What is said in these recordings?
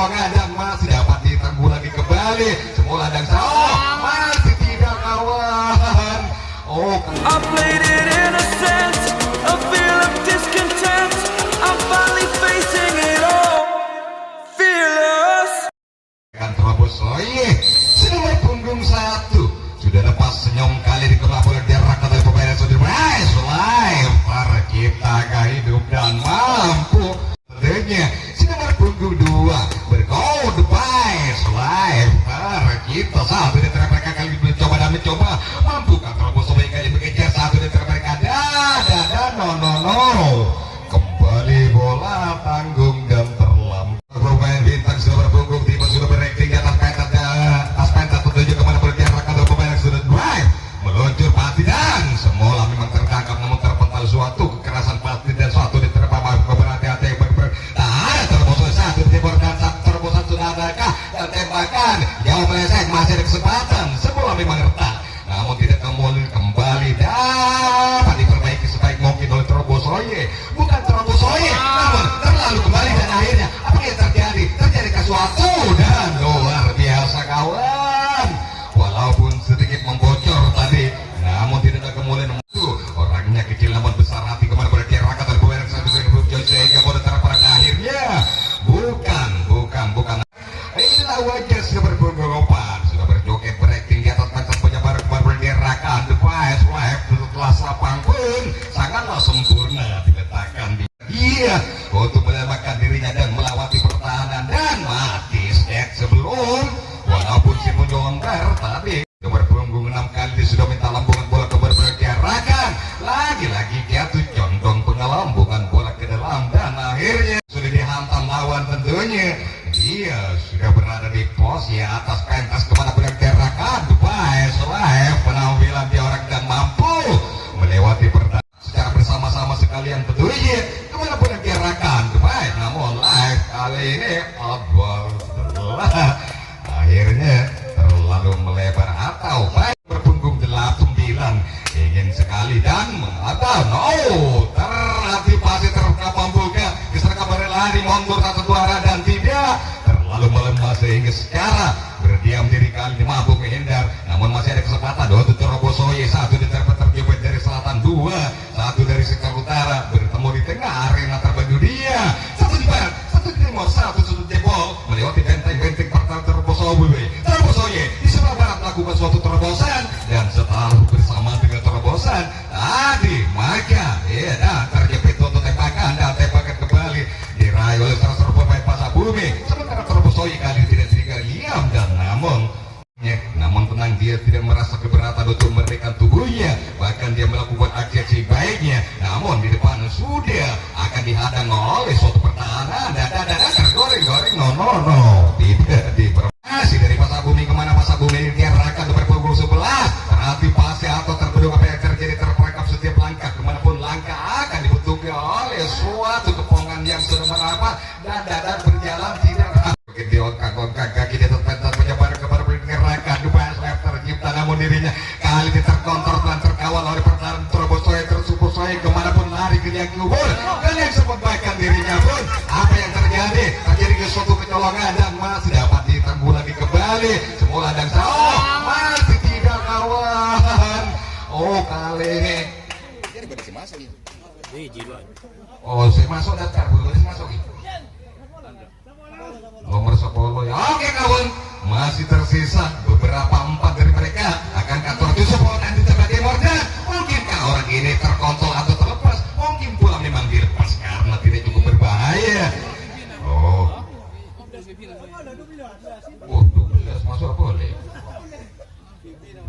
kecolongan dan masih dapat ditanggulangi kembali. Semula dan masih tidak kawan. Oh, I played it innocent, a feel of discontent. I'm finally facing it all, fearless. kan terobos senomor punggung 1 sudah lepas senyum kali di kelabur dia rakyat dari pemain sudah live para kita hidup dan mampu. Tentunya nomor punggung 2 berkode live para kita satu di antara mereka kali mencoba dan mencoba mampu kan terobos kali mengejar satu di antara mereka no kembali bola tanggung dan terlambat. Pemain bintang sudah berpunggung tiba sudah berakting di atas pentas menuju kemana berjarak atau pemain yang sudah drive meluncur pasti dan semula memang tertangkap namun terpental suatu kekerasan pasti dan suatu diterpa berhati-hati tak ada terobosan satu timur dan satu terobosan sudah adakah dan tembakan jauh meleset masih ada kesempatan semula memang retak namun tidak kembali dapat diperbaiki sebaik mungkin oleh Terobosoye. Bukan Terobosoye namun terlalu kembali dan akhirnya apa yang terjadi sesuatu dan luar biasa kawan. Walaupun sedikit membocor tadi namun tidak ada kemudian itu orangnya kecil namun besar hati kemana berarti rakyat dan pemerintah satu sehingga pada pada akhirnya bukan inilah wajah sudah berbunggung opan sudah berjoget berakting di atas pentas penyebar berderakan the prize live setelah lapang pun sangatlah sempurna diletakkan dia untuk menyelamatkan dirinya dan melewati pertahanan dan mati sejak sebelum walaupun si Mujonggar tadi berpunggung 6 kali sudah minta lambungan bola ke berderakan lagi-lagi dia tuh condong pengelambungan bola ke dalam dan akhirnya sudah dihantam lawan tentunya dia sudah berada di pos ya atas pentas kemana berderakan baik live penampilan dia orang dan mampu melewati pertahanan secara bersama-sama sekalian tentunya kemana berderakan baik namun live kali ini akhirnya terlalu melebar atau baik berpunggung 89 ingin sekali dan mengatakan terantisipasi terkabambuka keserka berlari mundur satu dua arah dan tidak terlalu melemah sehingga secara berdiam diri kali ini mampu menghindar namun masih ada kesempatan dua Terobosoye satu di terjepit dari selatan dua satu dari sektor utara bertemu di tengah arena terbaju dia satu di barat satu di timur satu sudut jebol melewati benteng-benteng pertahanan Terobosoye di sebelah barat melakukan suatu terobosan dan setelah bersama dengan terobosan tadi maka dan terjepit untuk tembakan dan tembakan kembali diraih oleh salah pemain Pasabumi sementara Terobosoye kali tidak diam dan namun tenang dia tidak merasa keberatan untuk memberikan tubuhnya bahkan dia melakukan aksi baiknya namun di depan sudah akan dihadang oleh suatu pertahanan dan goreng tidak dipermasih dari Pasabumi kemana Pasabumi dia akan berpunggung 11 terantisipasi atau tertuduh apa yang terjadi terperangkap setiap langkah kemanapun langkah akan dibutuhkan oleh suatu kepongan yang sudah merapat dan berjalan tidak begitu ongkak kaki dia terpental menyebar kepada pergerakan dua slap tercipta namun dirinya kali ini terkontrol dan terkawal oleh pertahanan Terobosoye Terobosoye kemanapun lari ke yang kubur dan yang sempat bahkan dirinya pun apa yang terjadi ke suatu kecolongan dan masih dapat ditanggulangi kembali semula dan masih tidak kawan. Oh kali ini oh saya masuk daftar belum masuk nomor 10 ya oke kawan masih tersisa beberapa 4 dari mereka akan kantor support nanti sebagai mordan mungkinkah orang ini terkontrol atau terlepas mungkin pula memang dilepas karena tidak cukup berbahaya. Oh 12 masuk boleh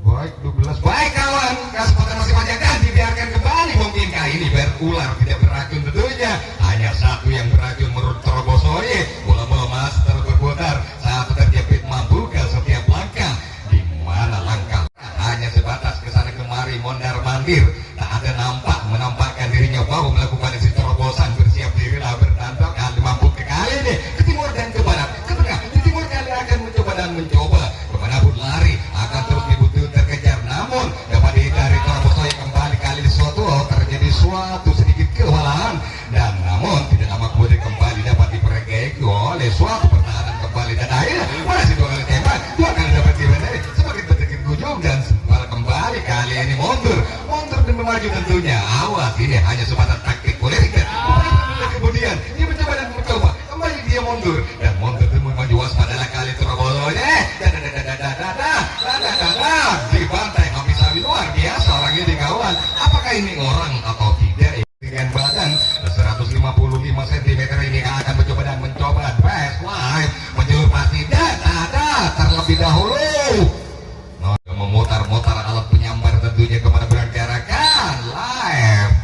baik 12 baik kawan kesempatan masih banyak dan dibiarkan kembali mungkinkah ini berular tidak beracun tentunya hanya satu yang beracun menurut Terobosoye bola masih terus berputar saat terjepit membuka setiap langkah di mana langkah hanya sebatas kesana kemari mondar mandir tak ada menampakkan dirinya baru melakukan isi terobosan bersiap dirilah bertandang kali mampu ke kali ini ke timur dan ke barat ke tengah di timur kali akan mencoba kemanapun lari akan terus dibutuhkan terkejar namun dapat dihindari Terobosoye kembali kali ini terjadi suatu sedikit kewalahan dan namun tidak lama kemudian kembali dapat diperbaiki oleh suatu pertahanan kemudian dia mencoba dan mencoba, kembali dia mundur dan mundur demi maju waspadalah kali Trabolonya. Dibantai habis luar biasa orangnya di kawan. Apakah ini orang atau tidak? Dengan badan 155 cm ini akan mencoba dan mencoba best live menjulur pasti dada terlebih dahulu. Memutar-mutar alat penyambar tentunya kemana berangkarakan live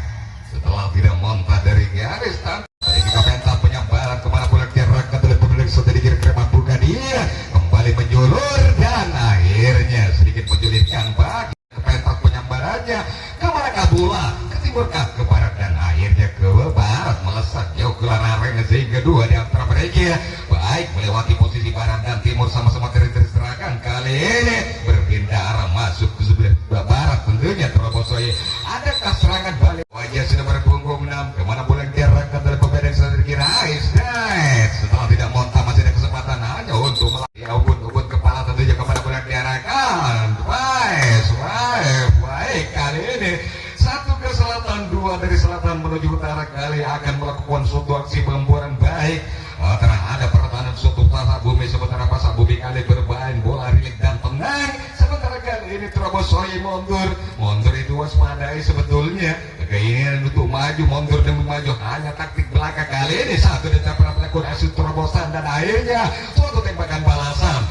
setelah tidak montar dari garis tangan. Jika pentas penyambaran kemana berangkarakan oleh pemilik sedikit krema buka dia kembali menjulur dan akhirnya sedikit menjulitkan bagi pentas penyambarannya kemana kabula ke timur ke barat dan akhirnya ke barat melesat jauh ke lereng sehingga dua di antara mereka baik melewati posisi barat dan timur sama-sama terserahkan kali ini berpindah arah masuk ke sebelah barat tentunya Trabosoi. Adakah serangan balik wajah sudah berpunggung 6 kemana boleh diarahkan dari pemain yang sudah dikira setelah tidak monta masih ada kesempatan hanya untuk melatih ubun kepala tentunya kemana boleh diarahkan baik kali ini satu ke selatan dua dari selatan menuju utara kali akan melakukan suatu aksi pembuaran baik terhadap pertahanan suatu pasar bumi sementara pasar bumi kali bermain bola rilik dan tenang sementara kali ini Trabosoi mundur itu waspadai sebetulnya keinginan untuk maju mundur demi maju hanya taktik belaka kali ini satu dan pelaku aksi terobosan dan akhirnya suatu tembakan balasan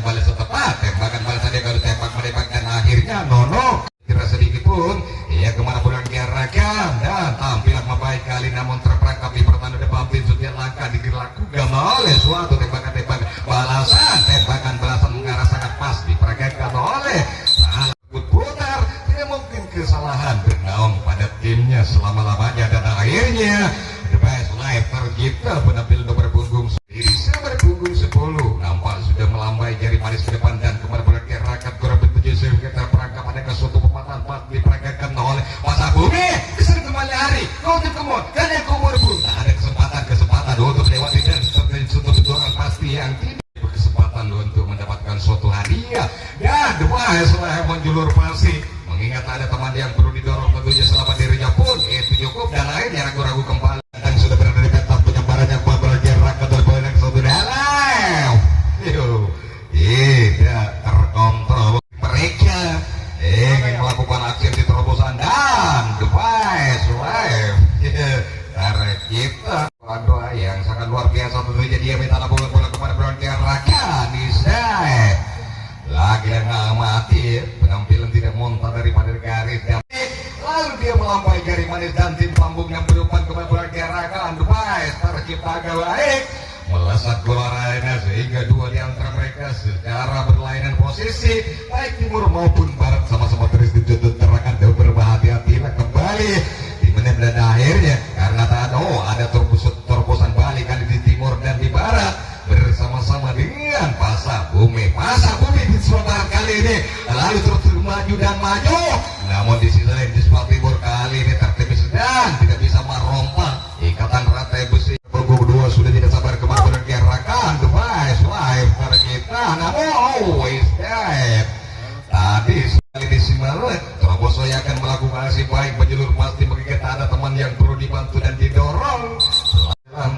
balas tepat tembakan balasan dia kalau tembak menembak dan akhirnya nono kira sedikit pun ia kemana pulang diarahkan dan tampilan membaik kali namun terperangkap di pertanda depan pintu dia langkah dilakukan oleh suatu tembakan balasan mengarah sangat pas diperagakan oleh salah putar tidak mungkin kesalahan bernaung pada timnya selama-lamanya dan akhirnya the best life tercipta penampilan nomor punggung sendiri nomor punggung 10 nampak sudah melambai jari manis ke depan dan kemana pulang diarahkan kurang bertujuh sehingga terperangkap ada suatu pematahan pas diperagakan oleh pasar bumi bisa kembali hari kau kemud dan yang kumur pun tak ada kesempatan untuk melewati dan suatu benturan pasti yang tidak berkesempatan untuk mendapatkan suatu hadiah dan dua setelah menjulur pasti mengingat ada teman yang perlu didorong tentunya selama dirinya pun itu cukup dan akhirnya ragu-ragu kembali dan sudah berada di pentas penyambaran yang bergerak ke yang satu dalam tidak terkontrol mereka ingin melakukan aksi di terobosan dan device live karena kita doa yang sangat luar biasa tentunya dia minta bola kepada Brontier Raka Nisai lagi yang ngamati penampilan tidak monta daripada garis dan lalu dia melampai jari manis dan tim pambung yang berdepan kepada Brontier Raka device tercipta agak baik melesat keluar arena sehingga dua di antara mereka secara berlainan posisi baik timur maupun barat sama-sama terus dituntut terangkan dan berhati-hati kembali di menit dan akhirnya karena ada terobosan balik kali di timur dan di barat bersama-sama dengan pasar bumi di sebelah kali ini lalu terus maju dan maju namun di sisi lain di sebelah timur kali ini tertibis dan tidak bisa merompak ikatan rantai besi punggung 2 sudah tidak sabar kemana bergerakkan device live para kita namun always dead tadi sekali disimalet Trabosoi akan melakukan aksi baik menjulur pasti mengingat ada teman yang perlu dibantu dan didorong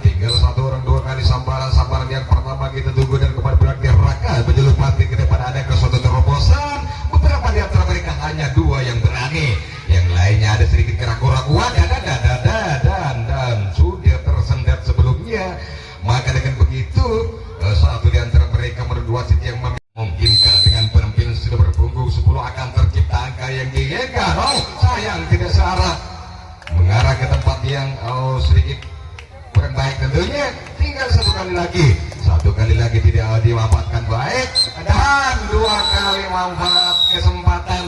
tinggal satu orang dua kali sambaran yang pertama kita tunggu dan kembali bergerakkan menjulur pasti ke depan ada ke suatu terobosan beberapa di antara mereka hanya dua yang berani yang lainnya ada sedikit keraguan dan sudah tersendat sebelumnya maka dengan begitu satu di antara mereka menurut wasit yang memungkinkan dengan penampilan sudah berpunggung 10 akan tercipta angka yang diinginkan sayang tidak searah mengarah ke tempat yang sedikit kurang baik tentunya tinggal satu kali lagi tidak dimanfaatkan baik dan dua kali manfaat kesempatan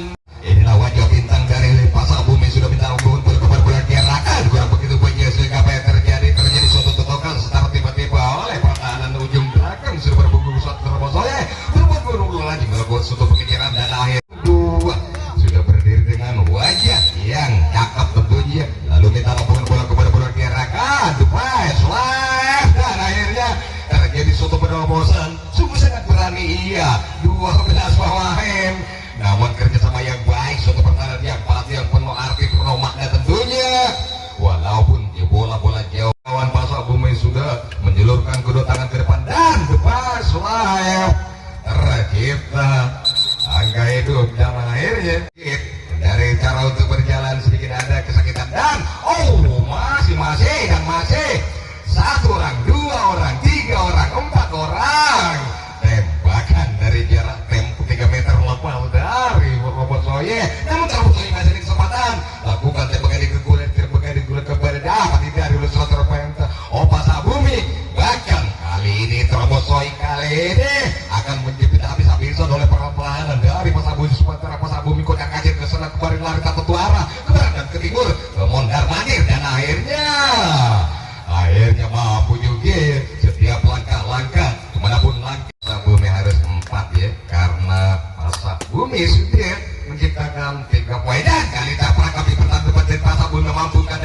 inilah wajah bintang dari pasar bumi sudah minta hubungan kepada bulan diarahkan kurang begitu banyak sehingga apa yang terjadi suatu totokan secara tiba-tiba oleh pertahanan ujung belakang sudah berpunggung suatu Trabosoi berburu lagi melakukan suatu pengejaran dan akhir dua sudah berdiri dengan wajah yang cakep tentunya lalu minta hubungan bola kepada bulan diarahkan device live dan akhirnya terjadi suatu penerobosan sungguh sangat berani iya 12 pemain namun kerjasama yang baik suatu pertahanan yang pasti yang penuh arti penuh makna tentunya walaupun bola-bola jauh kawan sudah menjulurkan kedua tangan ke depan dan lepas live tercipta angka hidup dan akhirnya dari cara untuk berjalan sedikit ada kesakitan dan masih satu orang, dua orang, tiga orang, empat orang tembakan dari jarak tempo 3 meter lebih dari Robot Soye. Namun Robot Soye masih ada kesempatan lakukan tembakan di gulat kepada dapat tidak dari Lusrotor Penta Opa Sabumi. Bahkan kali ini Robot Soye kali ini akan menjepit habis-habisan oleh perlawanan dari Pasabumi. Sementara Pasabumi kodak kacir ke sana kembali lari tak tentu arah ke barat dan ke timur ke Mondar Mandir dan akhirnya mampu juga setiap langkah-langkah kemanapun langkah. Pasabumi harus 4 ya, karena Pasabumi sudah menciptakan 3 poin dan kali dapat kami pertanda dari Pasabumi mampukan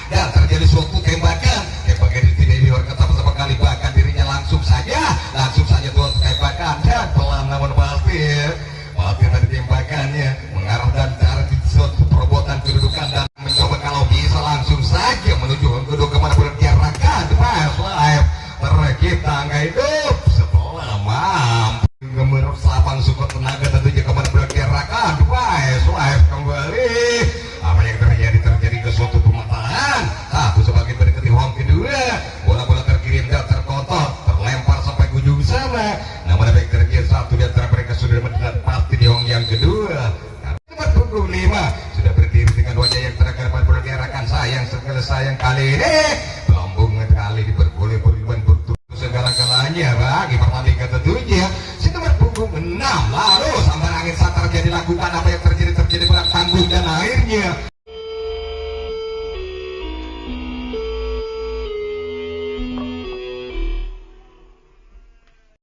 dan terjadi suatu tembakan tidak diorkan sama kali, bahkan dirinya langsung saja tuh tembakan dan pelan namun pasti tadi tembakannya mengarah dan cara di suatu perobotan kedudukan dan mencoba kalau bisa langsung saja menuju kedua kemana pun diarahkan pas live tercipta angka hidup setelah mampu gemerap selapang support tenaga tentunya kemana pun diarahkan pas live kembali. Apa yang terjadi ke suatu pemataan satu sebagai berikut home kedua, bola-bola terkirim dan terkotor terlempar sampai ke ujung sana. Namun ada yang terjadi satu di antara mereka sudah mendapat pasti di home yang kedua. Nomor 25 sudah berdiri dengan wajah yang terakhir pada diarahkan sayang kali ini lambung kali diperboleh-boleh bertutur segala-galanya bagi pertandingan tentunya. Si nomor punggung 6 lalu sambar angin saat terjadi lakukan